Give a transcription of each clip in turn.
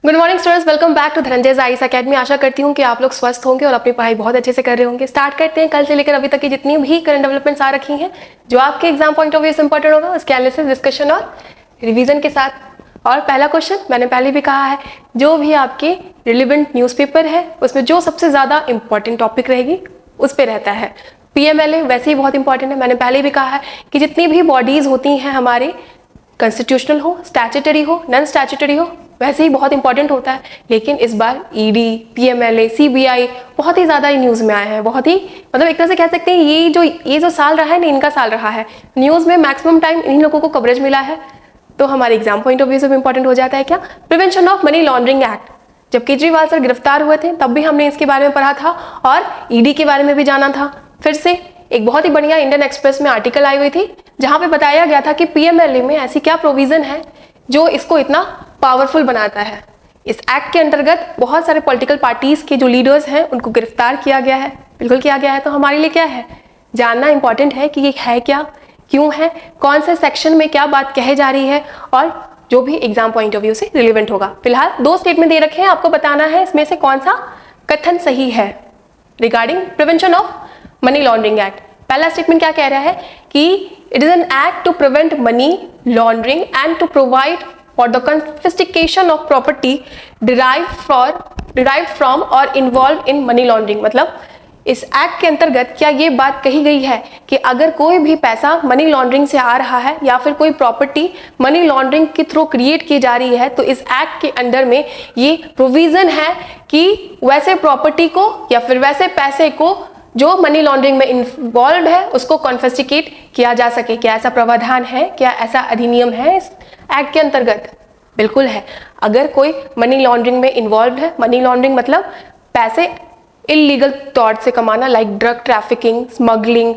Good morning students, welcome back to Dhananjay IAS academy. आशा करती हूँ कि आप लोग स्वस्थ होंगे और अपनी पढ़ाई बहुत अच्छे से कर रहे होंगे। स्टार्ट करते हैं कल से लेकर अभी तक की जितनी भी करंट डेवलपमेंट्स आ रखी हैं जो आपके एग्जाम पॉइंट ऑफ व्यू से इंपॉर्टेंट होगा, उसके एनालिसिस, डिस्कशन और रिवीजन के साथ। और पहला क्वेश्चन मैंने पहले भी कहा है, जो भी आपके रिलेवेंट न्यूज़पेपर है उसमें जो सबसे ज्यादा इंपॉर्टेंट टॉपिक रहेगी उस पर रहता है। पीएमएलए वैसे ही बहुत इंपॉर्टेंट है। मैंने पहले भी कहा है कि जितनी भी बॉडीज होती हैं हमारे, कॉन्स्टिट्यूशनल हो, स्टैट्यूटरी हो, नॉन स्टैट्यूटरी हो, वैसे ही बहुत इंपॉर्टेंट होता है। लेकिन इस बार ईडी, पीएमएलए, सीबीआई बहुत ही ज्यादा न्यूज में आए हैं। बहुत ही मतलब एक तरह से कह सकते हैं ये जो साल रहा है ना, इनका साल रहा है। न्यूज में मैक्सिमम टाइम इन्हीं लोगों को कवरेज मिला है। तो हमारे एग्जाम पॉइंट ऑफ व्यू से भी इंपॉर्टेंट हो जाता है क्या, prevention of money laundering act. जब केजरीवाल सर गिरफ्तार हुए थे तब भी हमने इसके बारे में पढ़ा था और ईडी के बारे में भी जाना था। फिर से एक बहुत ही बढ़िया इंडियन एक्सप्रेस में आर्टिकल आई हुई थी जहां पे बताया गया था कि पीएमएलए में ऐसी क्या प्रोविजन है जो इसको इतना पावरफुल बनाता है। इस एक्ट के अंतर्गत बहुत सारे पॉलिटिकल पार्टीज के जो लीडर्स हैं उनको गिरफ्तार किया गया है। बिल्कुल किया गया है। तो हमारे लिए क्या है, जानना इंपॉर्टेंट है कि ये है क्या, क्यों है, कौन से सेक्शन में क्या बात कही जा रही है और जो भी एग्जाम पॉइंट ऑफ व्यू से रिलेवेंट होगा। फिलहाल 2 स्टेटमेंट दे रखे हैं, आपको बताना है इसमें से कौन सा कथन सही है regarding prevention of money laundering act. पहला स्टेटमेंट क्या कह रहा है कि it is an act to prevent money laundering and to provide for the confiscation of property derived from और इन्वॉल्व इन मनी लॉन्ड्रिंग। मतलब इस एक्ट के अंतर्गत क्या ये बात कही गई है कि अगर कोई भी पैसा मनी लॉन्ड्रिंग से आ रहा है या फिर कोई प्रॉपर्टी मनी लॉन्ड्रिंग के थ्रू क्रिएट की जा रही है तो इस एक्ट के अंडर में ये प्रोविजन है कि वैसे प्रॉपर्टी को या फिर वैसे पैसे को जो मनी लॉन्ड्रिंग में इन्वॉल्व है उसको कॉन्फिस्केट किया जा सके। क्या ऐसा प्रावधान है, क्या ऐसा अधिनियम है इस एक्ट के अंतर्गत? बिल्कुल है। अगर कोई मनी लॉन्ड्रिंग में इन्वॉल्व है, मनी लॉन्ड्रिंग मतलब पैसे इलीगल तौर से कमाना, like drug trafficking, smuggling,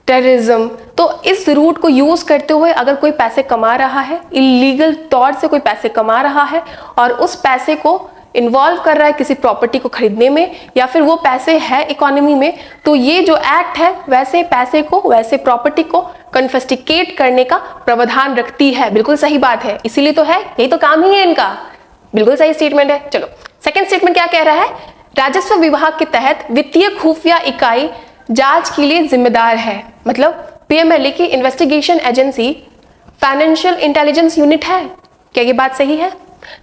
terrorism, तो इस रूट को यूज करते हुए अगर कोई पैसे कमा रहा है, इलीगल तौर से कोई पैसे कमा रहा है और उस पैसे को इन्वॉल्व कर रहा है किसी प्रॉपर्टी को खरीदने में या फिर वो पैसे है इकोनॉमी में, तो ये जो एक्ट है वैसे पैसे को, वैसे प्रॉपर्टी को कन्फिस्केट करने का प्रावधान रखती है। बिल्कुल सही बात है, इसीलिए तो है, यही तो काम ही है इनका। बिल्कुल सही स्टेटमेंट है। चलो सेकंड स्टेटमेंट क्या कह रहा है, राजस्व विभाग के तहत वित्तीय खुफिया इकाई जांच के लिए जिम्मेदार है। मतलब पीएमएलए की investigation agency financial intelligence unit है। क्या ये बात सही है?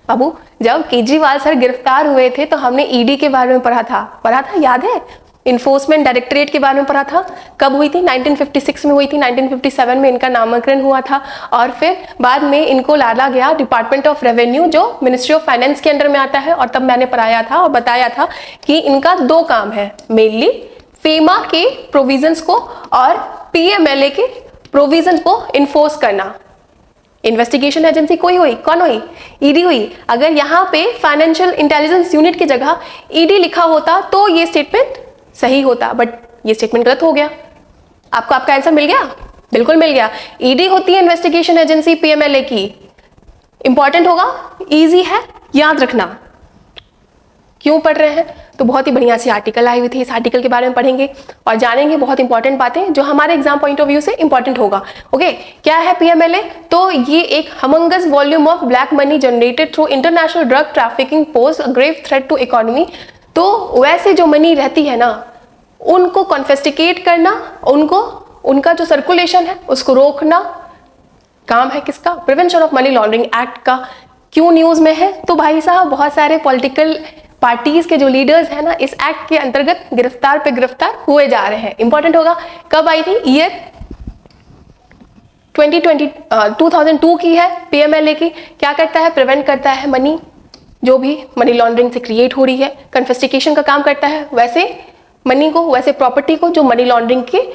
बाबू, जब केजरीवाल सर गिरफ्तार हुए थे तो हमने ईडी के बारे में पढ़ा था, याद है? इन्फोर्समेंट डायरेक्टरेट के बारे में पढ़ा था। कब हुई थी? 1956 में हुई थी। 1957 में इनका नामकरण हुआ था और फिर बाद में इनको लादा गया डिपार्टमेंट ऑफ रेवेन्यू जो मिनिस्ट्री ऑफ फाइनेंस के अंडर में आता है। और तब मैंने पढ़ाया था और बताया था कि इनका 2 काम है, मेनली फेमा के प्रोविजंस को और पीएमएलए के प्रोविजन को इन्फोर्स करना। इन्वेस्टिगेशन एजेंसी कोई हुई, कौन हुई? ईडी हुई। अगर यहाँ पे फाइनेंशियल इंटेलिजेंस यूनिट की जगह ईडी लिखा होता तो ये स्टेटमेंट सही होता, बट ये स्टेटमेंट गलत हो गया। आपको आपका आंसर मिल गया? बिल्कुल मिल गया। ईडी होती है इन्वेस्टिगेशन एजेंसी पीएमएलए की। इंपॉर्टेंट होगा, इजी है, याद रखना। क्यों पढ़ रहे हैं? तो बहुत ही बढ़िया सी आर्टिकल आई हुई थी, इस आर्टिकल के बारे में पढ़ेंगे और जानेंगे बहुत इंपॉर्टेंट बातें जो हमारे एग्जाम पॉइंट ऑफ व्यू से इंपॉर्टेंट होगा। ओके, क्या है पीएमएलए? तो ये एक humongous volume of black money generated through international drug trafficking pose a grave threat to economy. तो वैसे जो मनी रहती है ना, उनको कॉन्फिस्केट करना, उनका जो सर्कुलेशन है उसको रोकना काम है किसका? Prevention of money laundering act का। क्यों न्यूज में है? तो भाई साहब बहुत सारे पॉलिटिकल पार्टीज के जो लीडर्स हैं ना, इस एक्ट के अंतर्गत गिरफ्तार पे गिरफ्तार हुए जा रहे हैं। इंपॉर्टेंट होगा। कब आई थी? ईयर 2002 की है पीएमएलए की। क्या करता है? प्रिवेंट करता है मनी, जो भी मनी लॉन्ड्रिंग से क्रिएट हो रही है, कन्फिस्केशन का काम करता है वैसे मनी को, वैसे प्रॉपर्टी को जो मनी लॉन्ड्रिंग के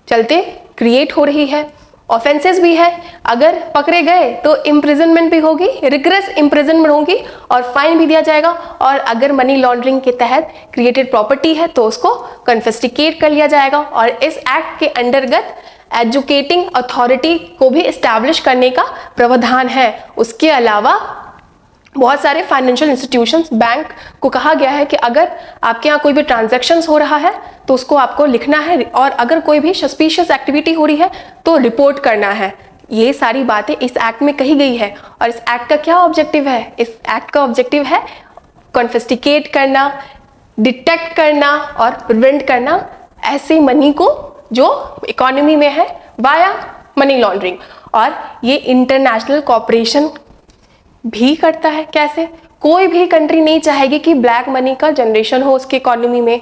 चलते क्रिएट हो रही है। ऑफेंसेस भी है, अगर पकड़े गए तो इम्प्रिजनमेंट भी होगी, रिग्रेस इम्प्रिजनमेंट होगी और फाइन भी दिया जाएगा। और अगर मनी लॉन्ड्रिंग के तहत क्रिएटेड प्रॉपर्टी है तो उसको कन्फिस्केट कर लिया जाएगा। और इस एक्ट के अंतर्गत एजुकेटिंग अथॉरिटी को भी एस्टैब्लिश करने का प्रावधान है। उसके अलावा बहुत सारे फाइनेंशियल इंस्टीट्यूशंस, बैंक को कहा गया है कि अगर आपके यहाँ कोई भी ट्रांजैक्शंस हो रहा है तो उसको आपको लिखना है और अगर कोई भी सस्पिशियस एक्टिविटी हो रही है तो रिपोर्ट करना है। ये सारी बातें इस एक्ट में कही गई है। और इस एक्ट का क्या ऑब्जेक्टिव है? इस एक्ट का ऑब्जेक्टिव है कॉन्फिस्टिकेट करना, डिटेक्ट करना और प्रिवेंट करना ऐसे मनी को जो इकोनॉमी में है वाया मनी लॉन्ड्रिंग। और ये इंटरनेशनल कॉपरेशन भी करता है। कैसे? कोई भी कंट्री नहीं चाहेगी कि ब्लैक मनी का जनरेशन हो उसके इकोनॉमी में,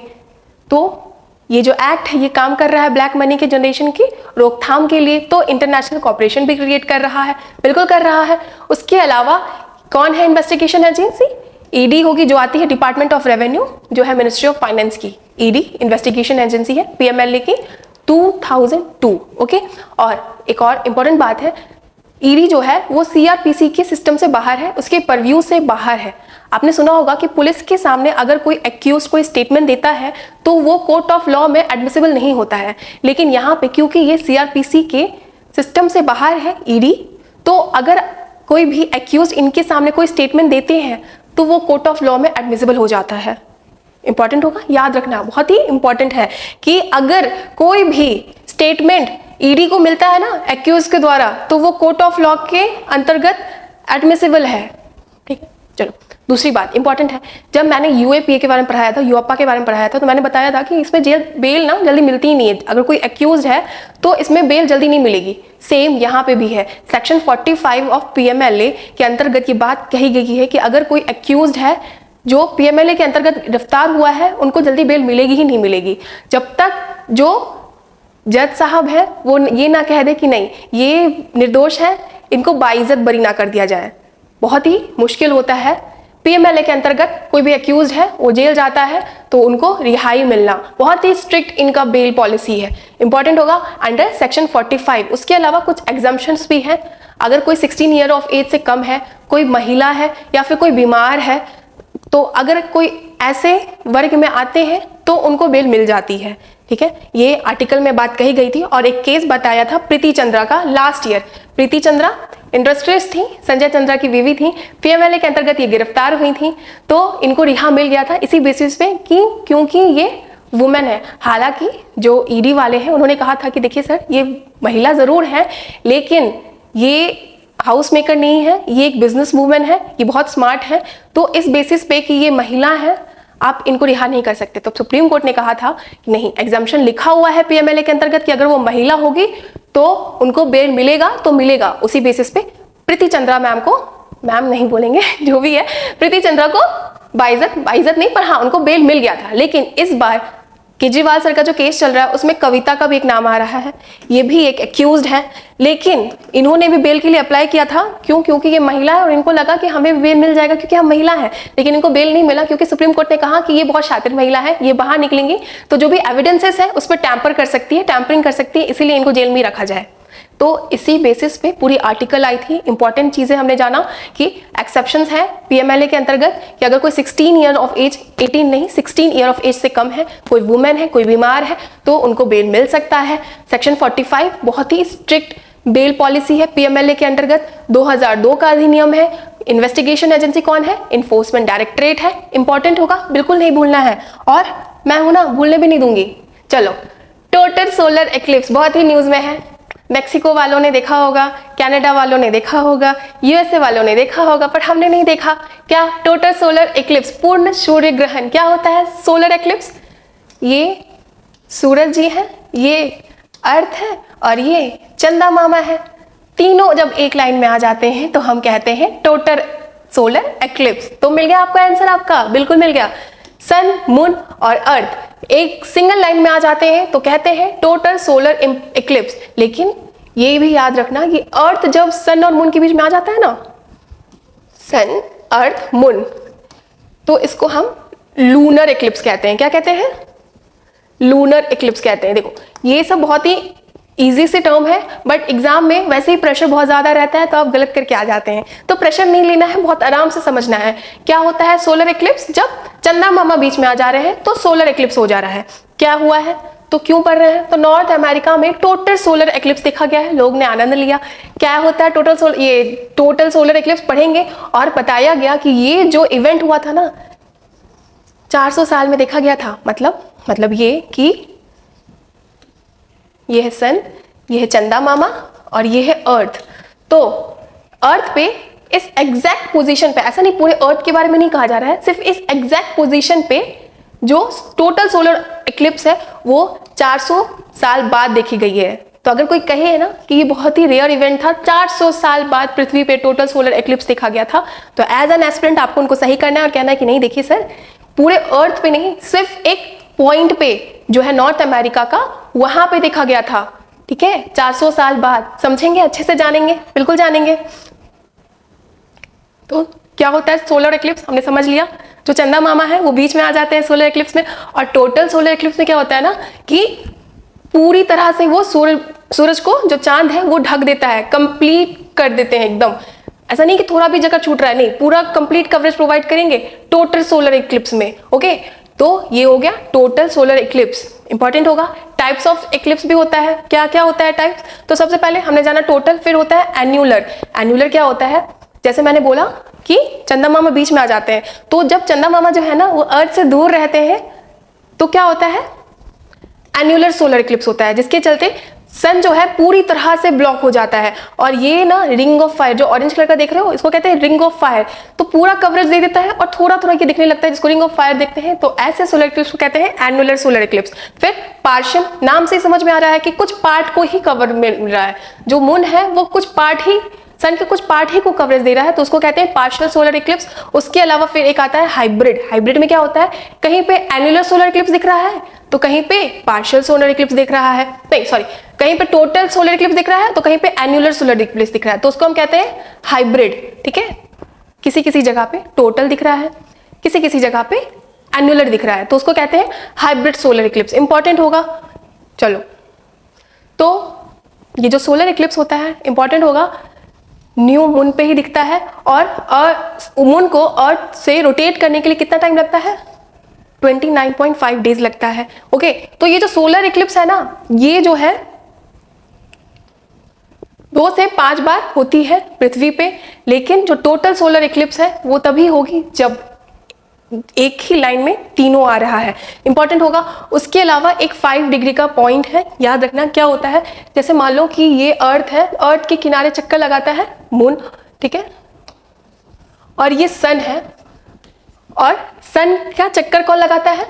तो ये जो एक्ट है ये काम कर रहा है ब्लैक मनी के जनरेशन की रोकथाम के लिए। तो इंटरनेशनल कॉपरेशन भी क्रिएट कर रहा है, बिल्कुल कर रहा है। उसके अलावा कौन है इन्वेस्टिगेशन एजेंसी? ईडी होगी, जो आती है डिपार्टमेंट ऑफ रेवेन्यू, जो है मिनिस्ट्री ऑफ फाइनेंस की। ईडी इन्वेस्टिगेशन एजेंसी है, पीएमएलए की 2002। ओके। और एक और इंपॉर्टेंट बात है, ईडी जो है वो सीआरपीसी के सिस्टम से बाहर है, उसके परव्यू से बाहर है। आपने सुना होगा कि पुलिस के सामने अगर कोई एक्यूज कोई स्टेटमेंट देता है तो वो कोर्ट ऑफ लॉ में एडमिसिबल नहीं होता है, लेकिन यहाँ पे क्योंकि ये सीआरपीसी के सिस्टम से बाहर है ईडी, तो अगर कोई भी एक्यूज इनके सामने कोई स्टेटमेंट देते हैं तो वो कोर्ट ऑफ लॉ में एडमिसिबल हो जाता है। इंपॉर्टेंट होगा, याद रखना, बहुत ही इंपॉर्टेंट है कि अगर कोई भी स्टेटमेंट ईडी को मिलता है ना एक्यूज के द्वारा, तो वो कोर्ट ऑफ लॉ के अंतर्गत एडमिसिबल है। ठीक है, चलो दूसरी बात इंपॉर्टेंट है, जब मैंने यूएपीए के बारे में पढ़ाया था, यूएपा के बारे में पढ़ाया था, तो मैंने बताया था कि इसमें जेल बेल ना जल्दी मिलती ही नहीं है। अगर कोई एक्यूज है तो इसमें बेल जल्दी नहीं मिलेगी। सेम यहाँ पे भी है, सेक्शन 45 ऑफ पीएमएलए के अंतर्गत ये बात कही गई है कि अगर कोई एक्यूज है जो पीएमएलए के अंतर्गत गिरफ्तार हुआ है, उनको जल्दी बेल मिलेगी ही नहीं मिलेगी, जब तक जो जज साहब है वो ये ना कह दे कि नहीं ये निर्दोष है, इनको बाइज्जत बरी ना कर दिया जाए। बहुत ही मुश्किल होता है। पीएमएलए के अंतर्गत कोई भी एक्यूज है वो जेल जाता है तो उनको रिहाई मिलना, बहुत ही स्ट्रिक्ट इनका बेल पॉलिसी है। इंपॉर्टेंट होगा अंडर सेक्शन 45। उसके अलावा कुछ एग्जम्पशंस भी हैं। अगर कोई 16 ईयर ऑफ एज से कम है, कोई महिला है या फिर कोई बीमार है, तो अगर कोई ऐसे वर्ग में आते हैं तो उनको बेल मिल जाती है। ठीक है, ये आर्टिकल में बात कही गई थी। और एक केस बताया था प्रीति चंद्रा का लास्ट ईयर। प्रीति चंद्रा इंडस्ट्रियलिस्ट थी, संजय चंद्रा की बीवी थी, पीएमएलए के अंतर्गत ये गिरफ्तार हुई थी, तो इनको रिहा मिल गया था इसी बेसिस पे कि क्योंकि ये वुमेन है। हालांकि जो ईडी वाले हैं उन्होंने कहा था कि देखिए सर, ये महिला जरूर है लेकिन ये हाउस मेकर नहीं है, ये एक बिजनेस वूमेन है, ये बहुत स्मार्ट है, तो इस बेसिस पे कि ये महिला है आप इनको रिहा नहीं कर सकते। तो सुप्रीम कोर्ट ने कहा था कि नहीं, एग्जम्पशन लिखा हुआ है पीएमएलए के अंतर्गत कि अगर वो महिला होगी तो उनको बेल मिलेगा तो मिलेगा। उसी बेसिस पे प्रीति चंद्रा मैम को, मैम नहीं बोलेंगे जो भी है, प्रीति चंद्रा को बाइज्जत नहीं पर हाँ उनको बेल मिल गया था। लेकिन इस बार केजरीवाल सर का जो केस चल रहा है उसमें कविता का भी एक नाम आ रहा है, ये भी एक एक्यूज्ड है, लेकिन इन्होंने भी बेल के लिए अप्लाई किया था। क्यों? क्योंकि ये महिला है और इनको लगा कि हमें भी बेल मिल जाएगा क्योंकि हम महिला हैं, लेकिन इनको बेल नहीं मिला क्योंकि सुप्रीम कोर्ट ने कहा कि ये बहुत शातिर महिला है, ये बाहर निकलेंगी तो जो भी एविडेंसेस है उस पर टैंपर कर सकती है, टैंपरिंग कर सकती है, इसीलिए इनको जेल में रखा जाए। तो इसी बेसिस पे पूरी आर्टिकल आई थी। इंपॉर्टेंट चीजें हमने जाना कि एक्सेप्शंस है पीएमएलए के अंतर्गत कि अगर कोई 16 ईयर ऑफ एज, 18 नहीं 16 ईयर ऑफ एज से कम है, कोई वुमेन है, कोई बीमार है, तो उनको बेल मिल सकता है। सेक्शन 45 बहुत ही स्ट्रिक्ट बेल पॉलिसी है पीएमएलए के अंतर्गत। 2002 का अधिनियम है। इन्वेस्टिगेशन एजेंसी कौन है? इन्फोर्समेंट डायरेक्टरेट है। इंपॉर्टेंट होगा, बिल्कुल नहीं भूलना है, और मैं हूं ना, भूलने भी नहीं दूंगी। चलो, टोटल सोलर एक्लिप्स बहुत ही न्यूज में है। मैक्सिको वालों ने देखा होगा, कनाडा वालों ने देखा होगा, यूएसए वालों ने देखा होगा, पर हमने नहीं देखा। क्या? टोटल सोलर एक्लिप्स, पूर्ण सूर्य ग्रहण। क्या होता है सोलर एक्लिप्स? ये सूरज जी है, ये अर्थ है और ये चंदा मामा है। तीनों जब एक लाइन में आ जाते हैं तो हम कहते हैं टोटल सोलर एक्लिप्स। तो मिल गया आपको आंसर, आपका बिल्कुल मिल गया। सन, मून और अर्थ एक सिंगल लाइन में आ जाते हैं तो कहते हैं टोटल सोलर एक्लिप्स। लेकिन ये भी याद रखना कि अर्थ जब सन और मून के बीच में आ जाता है ना, सन, अर्थ, मून, तो इसको हम लूनर एक्लिप्स कहते हैं। क्या कहते हैं? लूनर एक्लिप्स कहते हैं। देखो, ये सब बहुत ही इजी से टर्म है, बट एग्जाम में वैसे ही प्रेशर बहुत ज्यादा रहता है तो आप गलत करके आ जाते हैं। तो प्रेशर नहीं लेना है, बहुत आराम से समझना है। क्या होता है सोलर एक्लिप्स? जब चंदा मामा बीच में आ जा रहे हैं तो सोलर एक्लिप्स हो जा रहा है। क्या हुआ है तो क्यों पढ़ रहे हैं? तो नॉर्थ अमेरिका में टोटल सोलर एक्लिप्स देखा गया है, लोग ने आनंद लिया। क्या होता है टोटल सोलर एक्लिप्स पढ़ेंगे और बताया गया कि ये जो इवेंट हुआ था ना 400 साल में देखा गया था। मतलब ये कि ये है सन, ये है चंदा मामा और ये है अर्थ। तो अर्थ पे इस एग्जैक्ट पोजीशन पे, ऐसा नहीं पूरे अर्थ के बारे में नहीं कहा जा रहा है, सिर्फ इस एग्जैक्ट पोजीशन पे जो टोटल सोलर इक्लिप्स है वो 400 साल बाद देखी गई है। तो अगर कोई कहे ना कि ये बहुत ही रेयर इवेंट था, 400 साल बाद पृथ्वी पे टोटल सोलर इक्लिप्स देखा गया था, तो एज एन एस्पिरेंट आपको उनको सही करना है और कहना है कि नहीं देखिए सर, पूरे अर्थ पे नहीं, सिर्फ एक पॉइंट पे जो है नॉर्थ अमेरिका का, वहां पे देखा गया था। ठीक है, 400 साल बाद। समझेंगे, अच्छे से जानेंगे, बिल्कुल जानेंगे। तो क्या होता है सोलर इक्लिप्स, हमने समझ लिया। जो चंदा मामा है वो बीच में आ जाते हैं सोलर इक्लिप्स में। और टोटल सोलर इक्लिप्स में क्या होता है ना कि पूरी तरह से वो सूरज को, जो चांद है वो ढक देता है, कंप्लीट कर देते हैं एकदम। ऐसा नहीं कि थोड़ा भी जगह छूट रहा है, नहीं, पूरा कंप्लीट कवरेज प्रोवाइड करेंगे टोटल सोलर इक्लिप्स में। ओके, तो ये हो गया टोटल सोलर इक्लिप्स। इंपॉर्टेंट होगा। टाइप्स ऑफ इक्लिप्स भी होता है। क्या क्या होता है टाइप्स? तो सबसे पहले हमने जाना टोटल, फिर होता है एन्यूलर। एन्यूलर क्या होता है? जैसे मैंने बोला कि चंदा मामा बीच में आ जाते हैं, तो जब चंदा मामा जो है ना वो अर्थ से दूर रहते हैं तो क्या होता है? एन्यूलर सोलर इक्लिप्स होता है, जिसके चलते सन जो है पूरी तरह से ब्लॉक हो जाता है। और ये ना रिंग ऑफ फायर, जो ऑरेंज कलर का देख रहे हो, इसको कहते हैं रिंग ऑफ फायर। तो पूरा कवरेज दे देता है और थोड़ा थोड़ा ये दिखने लगता है, जिसको रिंग ऑफ फायर देखते हैं। तो ऐसे सोलर इक्लिप्स को कहते हैं एन्युलर सोलर इक्लिप्स। फिर पार्शियल, नाम से समझ में आ रहा है कि कुछ पार्ट को ही कवर मिल रहा है। जो मून है वो कुछ पार्ट ही, सन के कुछ पार्ट ही को कवरेज दे रहा है, तो उसको कहते हैं पार्शियल सोलर इक्लिप्स। उसके अलावा फिर एक आता है हाइब्रिड। हाइब्रिड में क्या होता है? कहीं पे एन्युलर सोलर इक्लिप्स दिख रहा है तो कहीं पे पार्शियल सोलर इक्लिप्स दिख रहा है, नहीं सॉरी, कहीं पे टोटल सोलर इक्लिप्स दिख रहा है तो कहीं पे एन्युलर सोलर इक्लिप्स दिख रहा है, तो उसको हम कहते हैं हाइब्रिड। ठीक है, किसी किसी जगह पे टोटल दिख रहा है, किसी किसी जगह पे एन्युलर दिख रहा है, तो उसको कहते हैं हाइब्रिड सोलर इक्लिप्स। इंपॉर्टेंट होगा। चलो, तो ये जो सोलर इक्लिप्स होता है इंपॉर्टेंट होगा, न्यू मून पे ही दिखता है। और मून को अर्थ से रोटेट करने के लिए कितना टाइम लगता है? 29.5 डेज लगता है। ओके, तो ये जो सोलर इक्लिप्स है ना, ये जो है 2 से 5 बार होती है पृथ्वी पे, लेकिन जो टोटल सोलर इक्लिप्स है वो तभी होगी जब एक ही लाइन में तीनों आ रहा है। इंपॉर्टेंट होगा। उसके अलावा एक 5 डिग्री का पॉइंट है, याद रखना। क्या होता है? जैसे मान लो कि ये अर्थ है, अर्थ के किनारे चक्कर लगाता है मून, ठीक है, और ये सन है, और सन क्या चक्कर कौन लगाता है?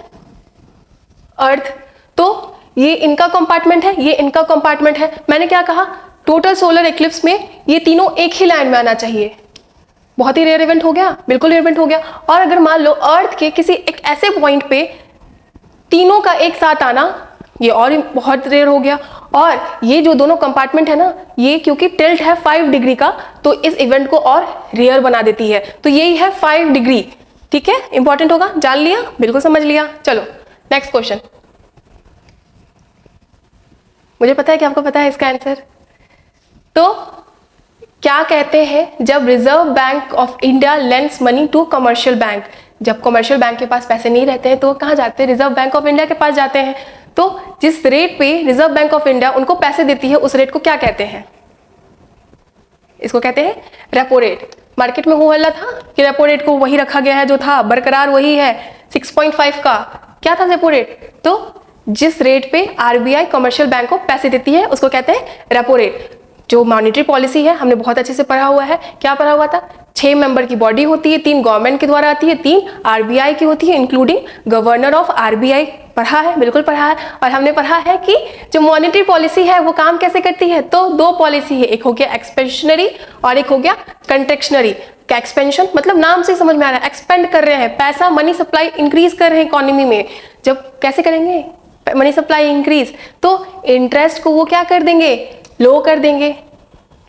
अर्थ। तो ये इनका कंपार्टमेंट है, ये इनका कंपार्टमेंट है। मैंने क्या कहा? टोटल सोलर इक्लिप्स में ये तीनों एक ही लाइन में आना चाहिए। बहुत ही रेयर इवेंट हो गया, बिल्कुल रेयर इवेंट हो गया। और अगर मान लो अर्थ के किसी एक ऐसे पॉइंट पे तीनों का एक साथ आना, ये और बहुत रेयर हो गया। और ये जो दोनों कंपार्टमेंट है ना, ये क्योंकि टिल्ट है 5 डिग्री का, तो इस इवेंट को और रेयर बना देती है। तो यही है 5 डिग्री। ठीक है, इंपॉर्टेंट होगा। जान लिया, बिल्कुल समझ लिया। चलो नेक्स्ट क्वेश्चन। मुझे पता है कि आपको पता है इसका आंसर। तो क्या कहते हैं जब Reserve Bank of India lends money to commercial bank? जब कमर्शियल बैंक के पास पैसे नहीं रहते हैं तो कहाँ जाते हैं? रिजर्व बैंक ऑफ इंडिया के पास जाते हैं। तो जिस रेट पे रिजर्व बैंक ऑफ इंडिया उनको पैसे देती है, उस रेट को क्या कहते हैं? इसको कहते हैं रेपो रेट। मार्केट में हो हल्ला था कि रेपो रेट को वही रखा गया है जो था, बरकरार वही है 6.5 का। क्या था रेपो रेट? तो जिस रेट पे आरबीआई कमर्शियल बैंक को पैसे देती है उसको कहते हैं रेपो रेट। जो मॉनेटरी पॉलिसी है हमने बहुत अच्छे से पढ़ा हुआ है। क्या पढ़ा हुआ था? 6 मेंबर की बॉडी होती है, 3 गवर्नमेंट के द्वारा आती है, 3 आरबीआई की होती है, इंक्लूडिंग गवर्नर ऑफ आरबीआई। पढ़ा है, बिल्कुल पढ़ा है। और हमने पढ़ा है कि जो मॉनेटरी पॉलिसी है वो काम कैसे करती है। तो 2 पॉलिसी है, एक हो गया एक्सपेंशनरी और एक हो गया कंट्रेक्शनरी। एक्सपेंशन मतलब नाम से समझ में आ रहा है, एक्सपेंड कर रहे हैं, पैसा मनी सप्लाई इंक्रीज कर रहे हैं इकोनॉमी में। जब कैसे करेंगे मनी सप्लाई इंक्रीज, तो इंटरेस्ट को वो क्या कर देंगे? लो कर देंगे।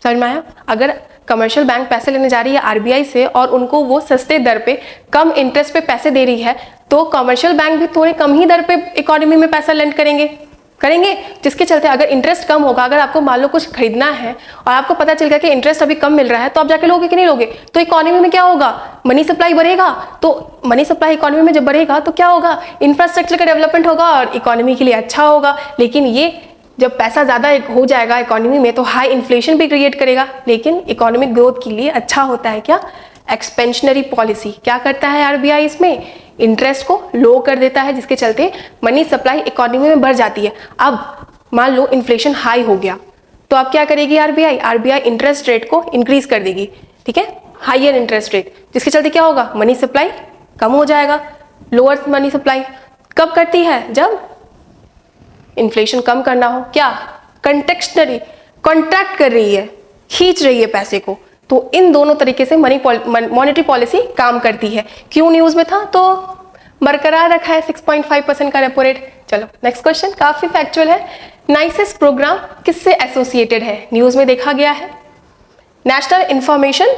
समझ में आया? अगर कमर्शियल बैंक पैसे लेने जा रही है आरबीआई से और उनको वो सस्ते दर पे कम इंटरेस्ट पे पैसे दे रही है, तो कमर्शियल बैंक भी थोड़े कम ही दर पे इकोनॉमी में पैसा लेंड करेंगे, जिसके चलते अगर इंटरेस्ट कम होगा, अगर आपको मान लो कुछ खरीदना है और आपको पता चल गया कि इंटरेस्ट अभी कम मिल रहा है, तो आप जाके लोगे कि नहीं लोगे? तो इकोनॉमी में क्या होगा? मनी सप्लाई बढ़ेगा। तो मनी सप्लाई इकोनॉमी में जब बढ़ेगा तो क्या होगा? इंफ्रास्ट्रक्चर का डेवलपमेंट होगा और इकोनॉमी के लिए अच्छा होगा। लेकिन ये जब पैसा ज़्यादा हो जाएगा इकोनॉमी में तो हाई इन्फ्लेशन भी क्रिएट करेगा। लेकिन इकोनॉमिक ग्रोथ के लिए अच्छा होता है क्या? Expansionary policy. क्या करता है आरबीआई? इसमें इंटरेस्ट को लो कर देता है, जिसके चलते मनी सप्लाई इकोनॉमी में बढ़ जाती है। अब मान लो इन्फ्लेशन हाई हो गया, तो अब क्या करेगी आरबीआई? आरबीआई इंटरेस्ट रेट को इंक्रीज कर देगी, ठीक है, हायर इंटरेस्ट रेट, जिसके चलते क्या होगा? मनी सप्लाई कम हो जाएगा, लोअर मनी सप्लाई। कब करती है? जब इन्फ्लेशन कम करना हो। क्या? कंटेक्शनरी कॉन्ट्रैक्ट कर रही है, खींच रही है पैसे को। तो इन दोनों तरीके से मॉनेटरी पॉलिसी काम करती है। क्यों न्यूज में था? तो बरकरार रखा है 6.5% का रेपो रेट। चलो नेक्स्ट क्वेश्चन, काफी फैक्चुअल है। नाइसिस प्रोग्राम किससे एसोसिएटेड है? न्यूज में देखा गया है, national information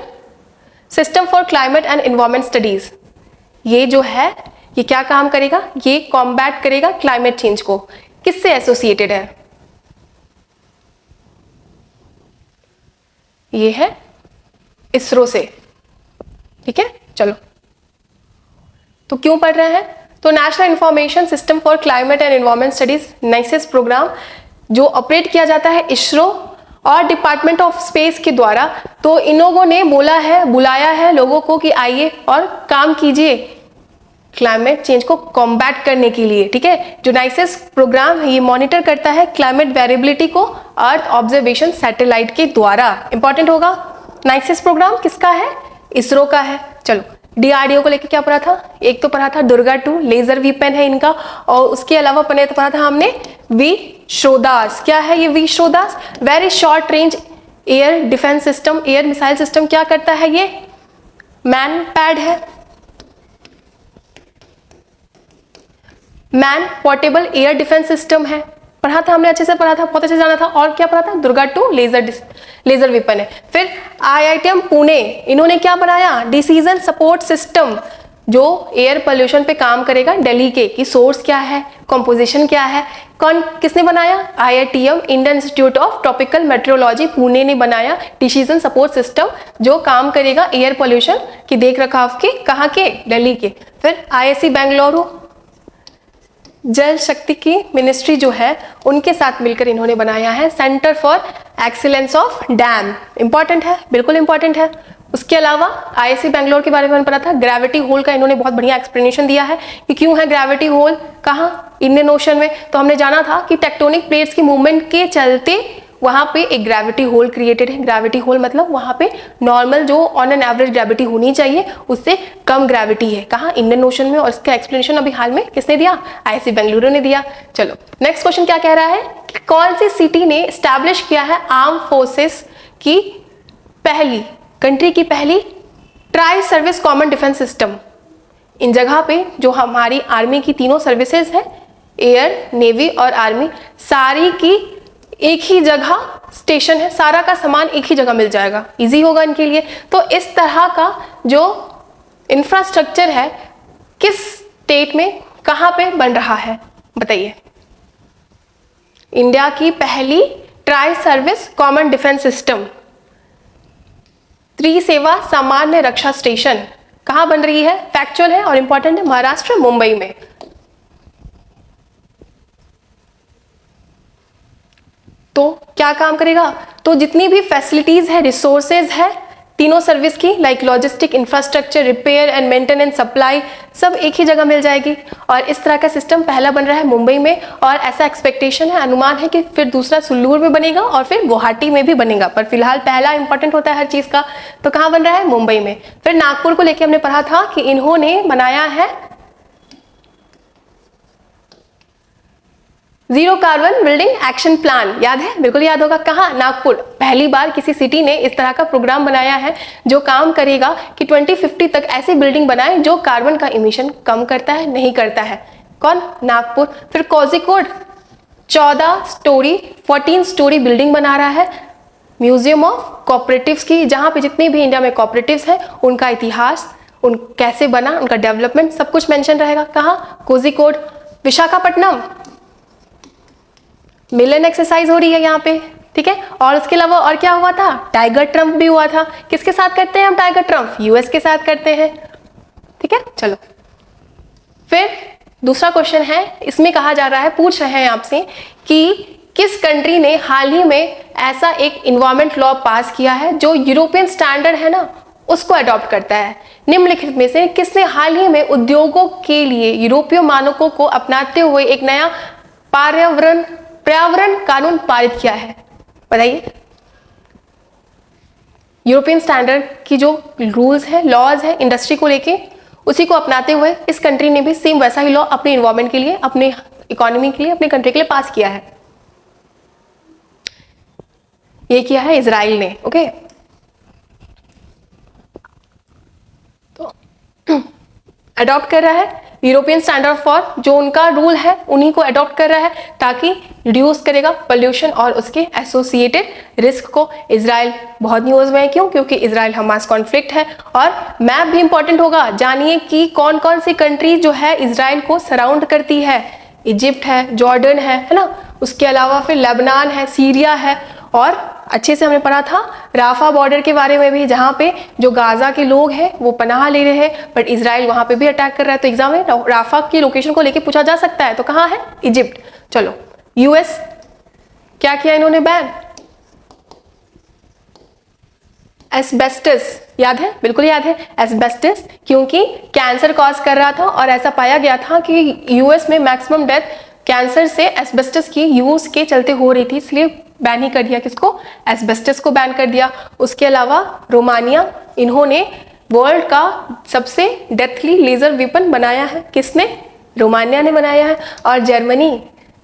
system for climate and environment studies. ये जो है ये क्या काम करेगा? ये कॉम्बैट करेगा क्लाइमेट चेंज को। किससे एसोसिएटेड है? ये है इसरो से, ठीक है। चलो तो क्यों पढ़ रहे हैं? तो national information system for climate and environment studies NICES programme जो ऑपरेट किया जाता है इसरो और डिपार्टमेंट ऑफ स्पेस के द्वारा। तो इन लोगों ने बुलाया है लोगों को कि आइए और काम कीजिए क्लाइमेट चेंज को कॉम्बैट करने के लिए, ठीक है। जो नाइसिस प्रोग्राम है ये मॉनिटर करता है क्लाइमेट वेरिएबिलिटी को अर्थ ऑब्जर्वेशन सैटेलाइट के द्वारा। इंपॉर्टेंट होगा। नाइसिस प्रोग्राम किसका है? इसरो का है। चलो डीआरडीओ को लेके क्या पढ़ा था? एक तो पढ़ा था दुर्गा 2 लेजर वीपन है इनका, और उसके अलावा पढ़ा था हमने विश्रोदास। क्या है ये VSHORADS? Very short range air defence system, air missile system. क्या करता है ये? मैन पैड है, man portable air defence system है। पढ़ा था हमने, अच्छे से पढ़ा था, बहुत अच्छे से जाना था। और क्या पढ़ा था? दुर्गा 2 लेजर वेपन है। फिर आईआईटीएम पुणे इन्होंने क्या बनाया? डिसीजन सपोर्ट सिस्टम जो एयर पोल्यूशन पे काम करेगा दिल्ली के, कि सोर्स क्या है, कंपोजिशन क्या है। किसने बनाया? IITM Indian institute of tropical metrology Pune ने बनाया डिसीजन सपोर्ट सिस्टम जो काम करेगा एयर पोल्यूशन की देख रखाव के। कहाँ के? दिल्ली के। फिर आईआईसी बेंगलुरु जल शक्ति की मिनिस्ट्री जो है उनके साथ मिलकर इन्होंने बनाया है centre for excellence of dam. Important है, बिल्कुल इंपॉर्टेंट है। उसके अलावा आईआईसी बेंगलोर के बारे में पता था, ग्रेविटी होल का इन्होंने बहुत बढ़िया एक्सप्लेनेशन दिया है कि क्यों है ग्रेविटी होल, कहाँ? इंडियन ओशन में। तो हमने जाना था कि टेक्टोनिक प्लेट्स की मूवमेंट के चलते वहां पे एक ग्रेविटी होल क्रिएटेड है। ग्रेविटी होल मतलब वहां पे नॉर्मल जो ऑन एन एवरेज ग्रेविटी होनी चाहिए उससे कम ग्रेविटी है। कहाँ? इंडियन ओशन में। और इसका एक्सप्लेनेशन अभी हाल में किसने दिया? आईआईसी बेंगलुरु ने दिया। चलो नेक्स्ट क्वेश्चन क्या कह रहा है कि कौन सी सिटी ने स्टैब्लिश किया है आर्म फोर्सेस की पहली, कंट्री की पहली tri service common defence system? इन जगह पे जो हमारी आर्मी की तीनों सर्विसेज है, एयर, नेवी और आर्मी, सारी की एक ही जगह स्टेशन है, सारा का सामान एक ही जगह मिल जाएगा, इजी होगा इनके लिए। तो इस तरह का जो इंफ्रास्ट्रक्चर है किस स्टेट में, कहां पे बन रहा है बताइए? इंडिया की पहली tri service common defence system त्रिसेवा सामान्य रक्षा स्टेशन कहां बन रही है? फैक्चुअल है और इंपॉर्टेंट है, महाराष्ट्र मुंबई में। तो क्या काम करेगा? तो जितनी भी फैसिलिटीज है, रिसोर्सेज है तीनों सर्विस की, like logistic, infrastructure, repair and maintenance, supply, सब एक ही जगह मिल जाएगी। और इस तरह का सिस्टम पहला बन रहा है मुंबई में, और ऐसा एक्सपेक्टेशन है, अनुमान है कि फिर दूसरा सुल्लूर में बनेगा और फिर गुवाहाटी में भी बनेगा। पर फिलहाल पहला इंपॉर्टेंट होता है हर चीज का, तो कहाँ बन रहा है? मुंबई में। फिर नागपुर को लेकर हमने पढ़ा था कि इन्होंने बनाया है zero carbon building action plan. याद है? बिल्कुल याद होगा। कहाँ? नागपुर। पहली बार किसी सिटी ने इस तरह का प्रोग्राम बनाया है जो काम करेगा कि 2050 तक ऐसी बिल्डिंग बनाए जो कार्बन का इमिशन कम करता है, नहीं करता है। कौन? नागपुर। फिर कोझिकोड 14 स्टोरी बिल्डिंग बना रहा है, म्यूजियम ऑफ कोऑपरेटिव्स की, जहां पे जितने भी इंडिया में कोऑपरेटिव्स है उनका इतिहास, उन कैसे बना, उनका डेवलपमेंट सब कुछ मेंशन रहेगा। कहाँ? कोझिकोड। विशाखापट्टनम मिलन एक्सरसाइज हो रही है यहाँ पे, ठीक है। और उसके अलावा और क्या हुआ था? टाइगर ट्रम्प भी हुआ था। किसके साथ करते हैं हम टाइगर ट्रम्प? यूएस के साथ करते हैं, ठीक है। चलो फिर दूसरा क्वेश्चन है, इसमें कहा जा रहा है, पूछ रहे हैं आपसे कि किस कंट्री ने हाल ही में ऐसा एक इन्वायरमेंट लॉ पास किया है जो यूरोपियन स्टैंडर्ड है ना उसको अडॉप्ट करता है? निम्नलिखित में से किसने हाल ही में उद्योगों के लिए यूरोपीय मानकों को अपनाते हुए एक नया पर्यावरण कानून पारित किया है? बताइए। यूरोपियन स्टैंडर्ड की जो रूल्स है, लॉज है इंडस्ट्री को लेके, उसी को अपनाते हुए इस कंट्री ने भी सेम वैसा ही लॉ अपने इन्वायरमेंट के लिए, अपने इकोनॉमी के लिए, अपने कंट्री के लिए पास किया है। ये किया है इजराइल ने। ओके, तो अडॉप्ट कर रहा है यूरोपियन स्टैंडर्ड फॉर, जो उनका रूल है उन्हीं को अडॉप्ट कर रहा है ताकि रिड्यूस करेगा पोल्यूशन और उसके एसोसिएटेड रिस्क को। इजराइल बहुत न्यूज में है, क्यों? क्योंकि इजराइल हमास कॉन्फ्लिक्ट है। और मैप भी इंपॉर्टेंट होगा, जानिए कि कौन कौन सी कंट्री जो है इजराइल को सराउंड करती है। इजिप्ट है, जॉर्डन है ना, उसके अलावा फिर लेबनान है, सीरिया है, और अच्छे से हमने पढ़ा था राफा बॉर्डर के बारे में भी, जहाँ पे जो गाजा के लोग हैं वो पनाह ले रहे हैं, बट इजराइल वहां पे भी अटैक कर रहा है। तो एग्जाम में राफा की लोकेशन को लेके पूछा जा सकता है, तो कहाँ है? इजिप्ट। चलो, यूएस क्या किया इन्होंने? बैन एस्बेस्टस, याद है? बिल्कुल याद है, एस्बेस्टस, क्योंकि कैंसर कॉज कर रहा था और ऐसा पाया गया था कि यूएस में मैक्सिमम डेथ कैंसर से एस्बेस्टस की यूज के चलते हो रही थी, इसलिए बैन ही कर दिया। किसको? एस्बेस्टस को बैन कर दिया। उसके अलावा रोमानिया, इन्होंने वर्ल्ड का सबसे डेथली लेजर वेपन बनाया है। किसने? रोमानिया ने बनाया है। और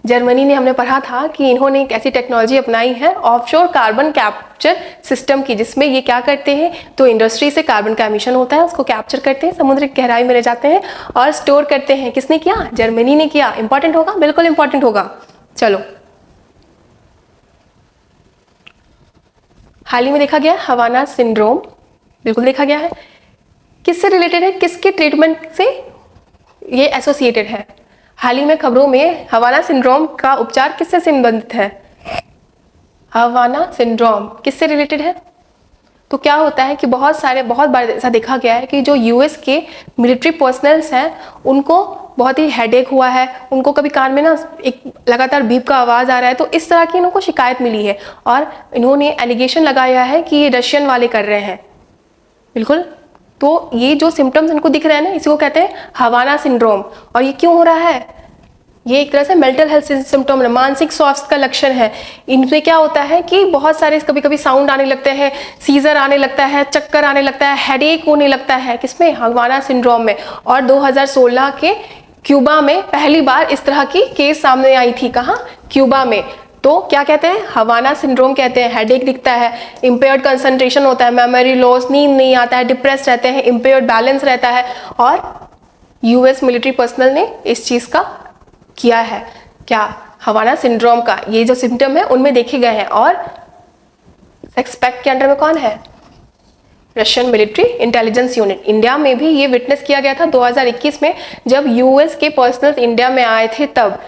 जर्मनी ने हमने पढ़ा था कि इन्होंने एक ऐसी टेक्नोलॉजी अपनाई है ऑफशोर कार्बन कैप्चर सिस्टम की, जिसमें ये क्या करते हैं, तो इंडस्ट्री से कार्बन का एमिशन होता है उसको कैप्चर करते हैं, समुद्र की गहराई में रह जाते हैं और स्टोर करते हैं। किसने किया? जर्मनी ने किया। इंपॉर्टेंट होगा, बिल्कुल इंपॉर्टेंट होगा। चलो, हाल ही में देखा गया हवाना सिंड्रोम, बिल्कुल देखा गया है। किससे रिलेटेड है? किसके ट्रीटमेंट से ये एसोसिएटेड है? हाल ही में खबरों में हवाना सिंड्रोम का उपचार किससे संबंधित है? हवाना सिंड्रोम किससे रिलेटेड है? तो क्या होता है कि बहुत बार ऐसा देखा गया है कि जो यूएस के मिलिट्री पर्सनल्स हैं उनको बहुत ही हेडेक हुआ है, उनको कभी कान में ना एक लगातार बीप का आवाज़ आ रहा है, तो इस तरह की इनको शिकायत मिली है और इन्होंने एलिगेशन लगाया है कि ये रशियन वाले कर रहे हैं। बिल्कुल, तो ये जो सिम्टम्स इनको दिख रहे हैं ना, इसी को कहते हैं हवाना सिंड्रोम। और ये क्यों हो रहा है? ये एक तरह से मेंटल हेल्थ सिम्टम है, मानसिक स्वास्थ्य का लक्षण है। इनमें क्या होता है कि बहुत सारे कभी कभी साउंड आने लगते हैं, सीजर आने लगता है, चक्कर आने लगता है, हेडेक होने लगता है। किसमें? हवाना सिंड्रोम में। और 2016 के क्यूबा में पहली बार इस तरह की केस सामने आई थी। कहाँ? क्यूबा में। तो क्या कहते हैं? हवाना सिंड्रोम कहते हैं। हेडेक दिखता है, इम्पेयर्ड कंसंट्रेशन होता है, मेमोरी लॉस, नींद नहीं आता है, डिप्रेस रहते हैं, इम्पेयर्ड बैलेंस रहता है। और यूएस मिलिट्री पर्सनल ने इस चीज का किया है, क्या? हवाना सिंड्रोम का ये जो सिम्टम है उनमें देखे गए हैं। और एक्सपेक्ट के अंडर में कौन है? Russian military intelligence unit. India में भी ये विटनेस किया गया था 2021 में, जब यूएस के पर्सनल इंडिया में आए थे तब।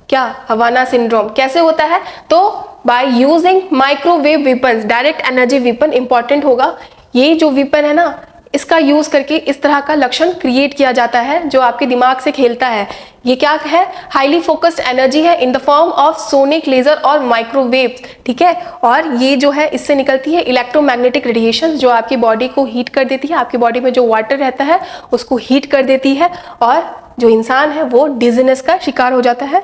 क्या? हवाना सिंड्रोम कैसे होता है? तो by using microwave weapons, direct energy weapon important होगा। ये जो वेपन है ना, इसका यूज करके इस तरह का लक्षण क्रिएट किया जाता है जो आपके दिमाग से खेलता है। ये क्या है? हाईली फोकस्ड एनर्जी है in the form of sonic laser और माइक्रोवेव, ठीक है। और ये जो है इससे निकलती है इलेक्ट्रोमैग्नेटिक रेडिएशन, जो आपकी बॉडी को हीट कर देती है, आपकी बॉडी में जो वाटर रहता है उसको हीट कर देती है और जो इंसान है वो डिजीनेस का शिकार हो जाता है।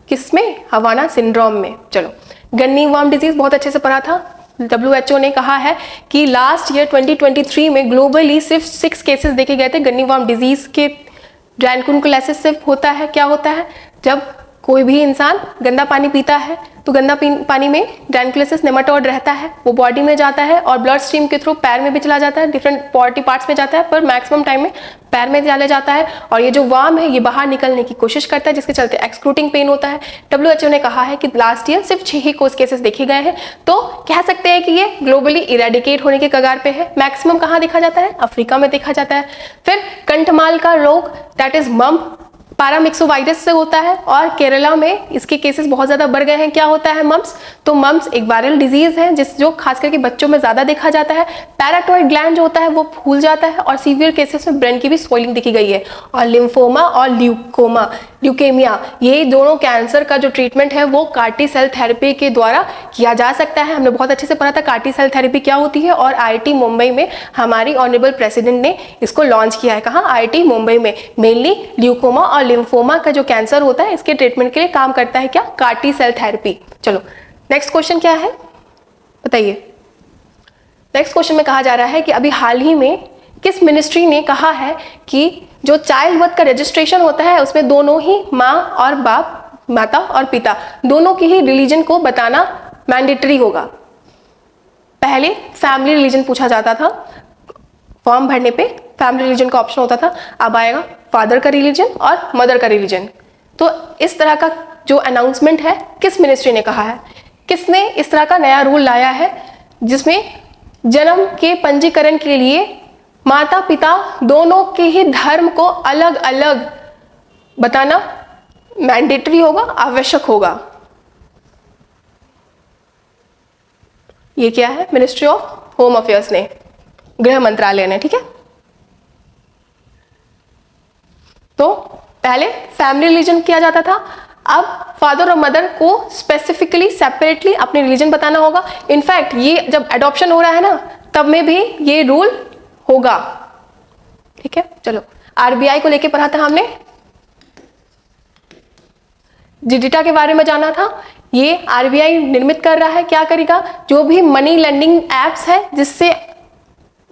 किसमें? हवाना सिंड्रोम में। चलो, गन्नी वर्म डिजीज बहुत अच्छे से पढ़ा था। WHO ने कहा है कि लास्ट ईयर 2023 में ग्लोबली सिर्फ 6 केसेस देखे गए थे गन्नी वर्म डिजीज के। ड्रैनकुनकुलेसिस से होता है, क्या होता है? जब कोई भी इंसान गंदा पानी पीता है तो गंदा पानी में ड्रैनकुलेसिस नेमाटोड रहता है, वो बॉडी में जाता है और ब्लड स्ट्रीम के थ्रू पैर में भी चला जाता है, डिफरेंट बॉडी पार्ट्स में जाता है, पर मैक्सिमम टाइम में पैर में चले जाता है। और ये जो वर्म है ये बाहर निकलने की कोशिश करता है, जिसके चलते एक्सक्रूटिंग पेन होता है। WHO ने कहा है कि लास्ट ईयर सिर्फ 6 ही केसेस देखे गए हैं, तो कह सकते हैं कि ये ग्लोबली इरेडिकेट होने के कगार पे है। मैक्सिमम कहाँ देखा जाता है? अफ्रीका में देखा जाता है। फिर कंठमाल का रोग, दैट इज मम्प, पैरामिक्सोवायरस से होता है और केरला में इसके केसेस बहुत ज्यादा बढ़ गए हैं। क्या होता है मम्प्स? तो मम्प्स एक वायरल डिजीज है जो खास करके बच्चों में ज्यादा देखा जाता है। पैराटॉइड ग्लैंड जो होता है वो फूल जाता है और सीवियर केसेस में ब्रेन की भी स्वेलिंग दिखी गई है। और लिम्फोमा और ल्यूकेमिया, ये दोनों कैंसर का जो ट्रीटमेंट है वो कार्टी सेल थेरेपी के द्वारा किया जा सकता है। हमने बहुत अच्छे से पढ़ा था कार्टी सेल थेरेपी क्या होती है, और IIT मुंबई में हमारी ऑनरेबल प्रेसिडेंट ने इसको लॉन्च किया है। कहाँ? IIT मुंबई में। मेनली ल्यूकोमा और लिम्फोमा का जो कैंसर होता है इसके ट्रीटमेंट के लिए काम करता है क्या? CAR T cell therapy. चलो, नेक्स्ट क्वेश्चन क्या है? बताइए। नेक्स्ट क्वेश्चन में कहा जा रहा है कि अभी हाल ही में किस मिनिस्ट्री ने कहा है कि जो चाइल्ड बर्थ का रजिस्ट्रेशन होता है उसमें दोनों ही माँ और बाप, माता और पिता दोनों की ही रिलीजन को बताना मैंडेटरी होगा। पहले फैमिली रिलीजन पूछा जाता था, फॉर्म भरने पे फैमिली रिलीजन का ऑप्शन होता था, अब आएगा फादर का रिलीजन और मदर का रिलीजन। तो इस तरह का जो अनाउंसमेंट है किस मिनिस्ट्री ने कहा है, किसने इस तरह का नया रूल लाया है जिसमें जन्म के पंजीकरण के लिए माता पिता दोनों के ही धर्म को अलग अलग बताना मैंडेटरी होगा, आवश्यक होगा। ये क्या है, मिनिस्ट्री ऑफ होम अफेयर्स ने, गृह मंत्रालय ने, ठीक है। तो पहले फैमिली रिलीजन किया जाता था, अब फादर और मदर को स्पेसिफिकली सेपरेटली अपने रिलीजन बताना होगा। इनफैक्ट ये जब एडॉप्शन हो रहा है ना तब में भी ये रूल होगा, ठीक है। चलो, आरबीआई को लेके पढ़ा था हमने, डिजिटा के बारे में जाना था। ये आरबीआई निर्मित कर रहा है, क्या करेगा, जो भी मनी लेंडिंग एप्स है जिससे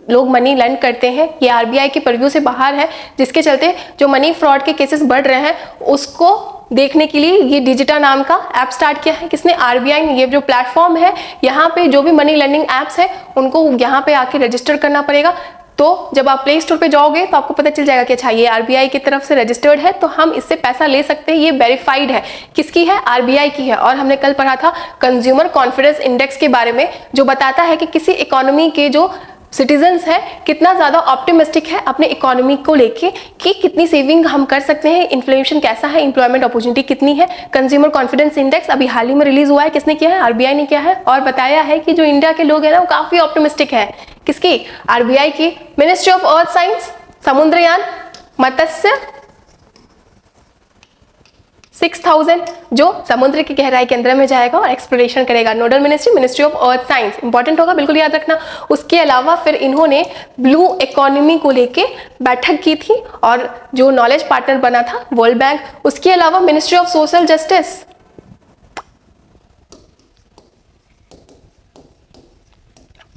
लोग मनी लेंड करते हैं, ये आरबीआई के परव्यू से बाहर है, जिसके चलते जो मनी फ्रॉड के केसेस बढ़ रहे हैं उसको देखने के लिए ये डिजिटा नाम का ऐप स्टार्ट किया है। किसने, आरबीआई ने। ये जो प्लेटफॉर्म है यहाँ पे जो भी मनी लेंडिंग एप्स है उनको यहाँ पे आके रजिस्टर करना पड़ेगा। तो जब आप प्ले स्टोर पे जाओगे तो आपको पता चल जाएगा कि अच्छा ये आरबीआई की तरफ से रजिस्टर्ड है तो हम इससे पैसा ले सकते हैं, ये वेरीफाइड है। किसकी है, आरबीआई की है। और हमने कल पढ़ा था कंज्यूमर कॉन्फिडेंस इंडेक्स के बारे में, जो बताता है कि किसी इकोनॉमी के जो सिटीजन्स है कितना ज्यादा ऑप्टिमिस्टिक है अपने इकोनॉमी को लेके, कि कितनी सेविंग हम कर सकते हैं, इन्फ्लेशन कैसा है, एम्प्लॉयमेंट अपॉर्चुनिटी कितनी है। कंज्यूमर कॉन्फिडेंस इंडेक्स अभी हाल ही में रिलीज हुआ है, किसने किया है, आरबीआई ने किया है, और बताया है कि जो इंडिया के लोग हैं ना वो काफी ऑप्टिमिस्टिक है। किसकी, आरबीआई की। Ministry of earth science, Samudrayaan, Matsya 6000 जो समुद्र की गहराई के अंदर में जाएगा और एक्सप्लोरेशन करेगा। Nodal ministry, ministry of earth science, important होगा, बिल्कुल याद रखना। उसके अलावा फिर इन्होंने ब्लू इकोनॉमी को लेके बैठक की थी और जो नॉलेज पार्टनर बना था वर्ल्ड बैंक। उसके अलावा ministry of social justice,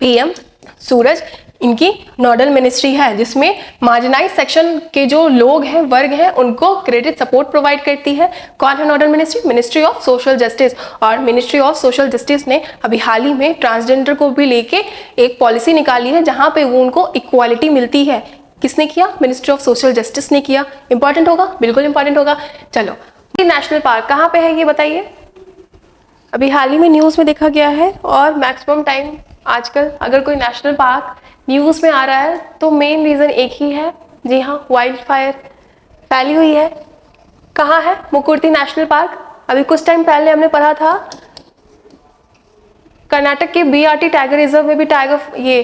PM Suraj, इनकी नोडल मिनिस्ट्री है जिसमें मार्जिनाइज सेक्शन के जो लोग हैं, वर्ग हैं, उनको क्रेडिट सपोर्ट प्रोवाइड करती है। कौन है nodal ministry, ministry of social justice. और मिनिस्ट्री ऑफ सोशल जस्टिस ने अभी हाल ही में ट्रांसजेंडर को भी लेके एक पॉलिसी निकाली है जहां पे वो उनको इक्वालिटी मिलती है। किसने किया, मिनिस्ट्री ऑफ सोशल जस्टिस ने किया। इंपॉर्टेंट होगा, बिल्कुल इंपॉर्टेंट होगा। चलो, नेशनल पार्क कहाँ पे है ये बताइए। अभी हाल ही में न्यूज में देखा गया है और मैक्सिमम टाइम आजकल अगर कोई नेशनल पार्क न्यूज में आ रहा है तो मेन रीजन एक ही है, जी हाँ, वाइल्ड फायर फैली हुई है। कहाँ है मुकुर्ती नेशनल पार्क। अभी कुछ टाइम पहले हमने पढ़ा था कर्नाटक के बीआरटी टाइगर रिजर्व में भी टाइगर ये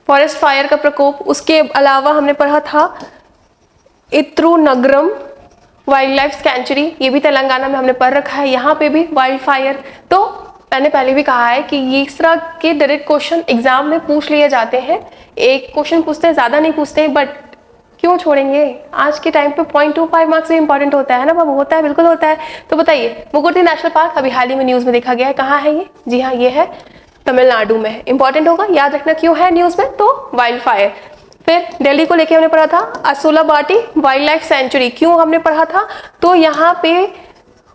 फॉरेस्ट फायर का प्रकोप। उसके अलावा हमने पढ़ा था इत्रुनगरम वाइल्ड लाइफ सेंचुरी, ये भी तेलंगाना में हमने पढ़ रखा है, यहाँ पे भी वाइल्ड फायर। तो मैंने पहले भी कहा है कि ये इस तरह के डायरेक्ट क्वेश्चन एग्जाम में पूछ लिए जाते हैं। एक क्वेश्चन पूछते हैं, ज्यादा नहीं पूछते हैं, बट क्यों छोड़ेंगे। आज के टाइम पे 0.25 मार्क्स भी इंपॉर्टेंट होता है ना बाबू, होता है, बिल्कुल होता है। तो बताइए, मुकुर्ती नेशनल पार्क अभी हाल ही में न्यूज में देखा गया है, कहाँ है ये, जी हाँ ये है तमिलनाडु में है। इंपॉर्टेंट होगा, याद रखना क्यों है न्यूज में, तो वाइल्ड फायर। फिर दिल्ली को लेके हमने पढ़ा था असोलाबाटी वाइल्ड लाइफ सेंचुरी, क्यों हमने पढ़ा था, तो यहाँ पे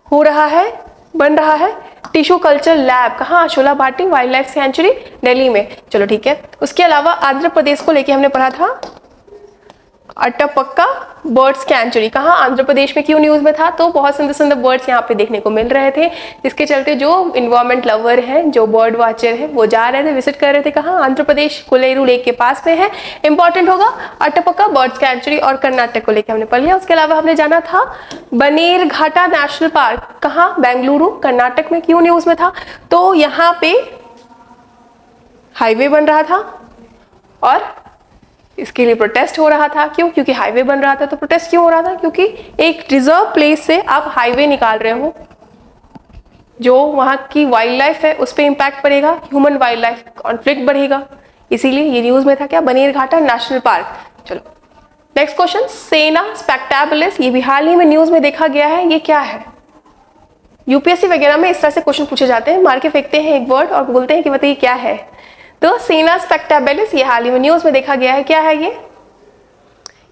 हो रहा है, बन रहा है टिश्यू कल्चर लैब। कहाँ, असोलाबाटी वाइल्ड लाइफ सेंचुरी दिल्ली में। चलो ठीक है। उसके अलावा आंध्र प्रदेश को लेके हमने पढ़ा था अट्टापक्का बर्ड सैंचुरी। कहाँ, आंध्र प्रदेश में। क्यों न्यूज में था, तो बहुत सुंदर सुंदर बर्ड्स यहाँ पे देखने को मिल रहे थे, जिसके चलते जो इन्वायरमेंट लवर हैं, जो बर्ड वाचर हैं, वो जा रहे थे, विजिट कर रहे थे। कहाँ, आंध्र प्रदेश, कोलेरू लेक के पास में है। इंपॉर्टेंट होगा अट्टापक्का बर्ड सैंचुरी। और कर्नाटक को लेकर हमने पढ़ लिया। उसके अलावा हमने जाना था बनेरघाटा नेशनल पार्क। कहाँ, बेंगलुरु कर्नाटक में। क्यों न्यूज में था, तो यहाँ पे हाईवे बन रहा था और इसके लिए प्रोटेस्ट हो रहा था। क्यों, क्योंकि हाईवे बन रहा था। तो प्रोटेस्ट क्यों हो रहा था, क्योंकि एक रिजर्व प्लेस से आप हाईवे निकाल रहे हो, जो वहां की वाइल्ड लाइफ है उस पर इंपैक्ट पड़ेगा, ह्यूमन वाइल्ड लाइफ कॉन्फ्लिक्ट बढ़ेगा, इसीलिए ये न्यूज में था। क्या, बनेरघाटा नेशनल पार्क। चलो नेक्स्ट क्वेश्चन, सेना स्पेक्टेबुलस, ये भी हाल ही में न्यूज में देखा गया है। ये क्या है, यूपीएससी वगैरह में इस तरह से क्वेश्चन पूछे जाते हैं, मार के फेंकते हैं एक वर्ड और बोलते हैं कि बताइए क्या है। तो सीना स्पेक्टेबिलिस, ये हाल ही में न्यूज में देखा गया है। क्या है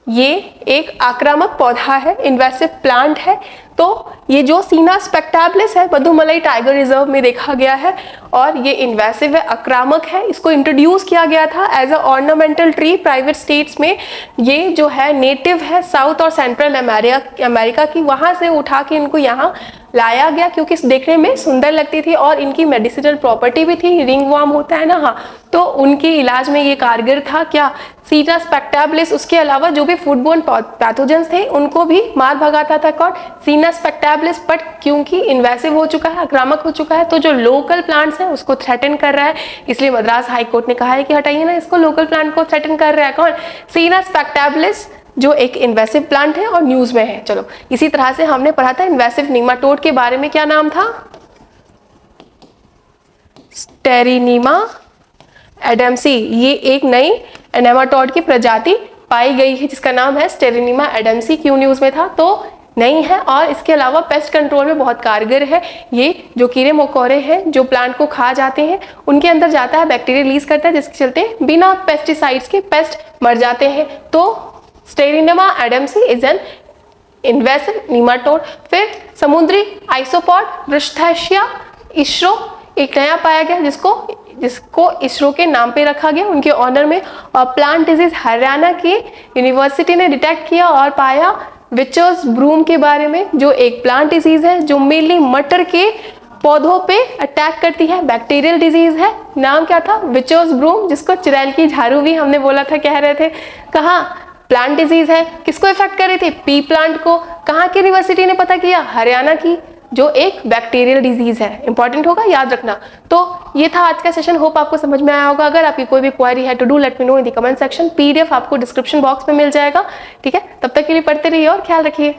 ये एक आक्रामक पौधा है, इन्वेसिव प्लांट है। तो ये जो सीना स्पेक्टेबिलिस है मधुमलाई टाइगर रिजर्व में देखा गया है और ये इन्वेसिव है, आक्रामक है। इसको इंट्रोड्यूस किया गया था as a ornamental tree private estates में। ये जो है नेटिव है साउथ और सेंट्रल अमेरिका की, वहां से उठा के इनको यहाँ लाया गया क्योंकि देखने में सुंदर लगती थी और इनकी मेडिसिनल प्रॉपर्टी भी थी। रिंग वर्म होता है ना, हाँ, तो उनके इलाज में ये कारगर था। क्या? सीना स्पेक्टेबिलिस। उसके अलावा जो भी फूडबोर्न पैथोजेंस थे उनको भी मार भगाता था कौन? सीना स्पेक्टेबिलिस। बट क्योंकि इन्वेसिव हो चुका है, आक्रामक हो चुका है, तो जो लोकल प्लांट्स हैं उसको थ्रेटन कर रहा है, इसलिए मद्रास हाई कोर्ट ने कहा है कि हटाइए ना इसको, लोकल प्लांट को थ्रेटन कर रहा है कौन? सीना स्पेक्टेबिलिस, जो एक इन्वेसिव प्लांट है और न्यूज में है। चलो, इसी तरह से हमने पढ़ा था इन्वेसिव नीमाटोड के बारे में। क्या नाम था? स्टेरिनीमा एडम्सी। ये एक नई नेमाटोड की प्रजाति पाई गई है जिसका नाम है स्टेरिनीमा एडम्सी। क्यों न्यूज में था? तो नहीं है। और इसके अलावा पेस्ट कंट्रोल में बहुत कारगर है। ये जो कीड़े मकोड़े हैं जो प्लांट को खा जाते हैं उनके अंदर जाता है, बैक्टीरिया रिलीज करता है, जिसके चलते बिना पेस्टिसाइड्स के पेस्ट मर जाते हैं। तो स्टेरिनीमा एडम्सी इज एन इन्वेसिव नीमाटोड। फिर समुद्री आइसोपॉड ब्रस्टैशिया इसरो एक नया पाया गया जिसको इसरो के नाम पे रखा गया उनके ऑनर में। और प्लांट डिजीज हरियाणा की यूनिवर्सिटी ने डिटेक्ट किया और पाया विचर्स ब्रूम के बारे में, जो एक प्लांट डिजीज है जो मेनली मटर के पौधों पे अटैक करती है, बैक्टीरियल डिजीज है। नाम क्या था? विचर्स ब्रूम, जिसको चिरैल की झाड़ू भी हमने बोला था, कह रहे थे। कहाँ? प्लांट डिजीज है। किसको इफेक्ट कर रही थी? पी प्लांट को। कहाँ की यूनिवर्सिटी ने पता किया? हरियाणा की, जो एक बैक्टीरियल डिजीज है। इंपॉर्टेंट होगा, याद रखना। तो ये था आज का सेशन, होप आपको समझ में आया होगा। अगर आपकी कोई भी क्वेरी है तो do let me know in the comment section. PDF आपको डिस्क्रिप्शन बॉक्स में मिल जाएगा। ठीक है, तब तक के लिए पढ़ते रहिए और ख्याल रखिए।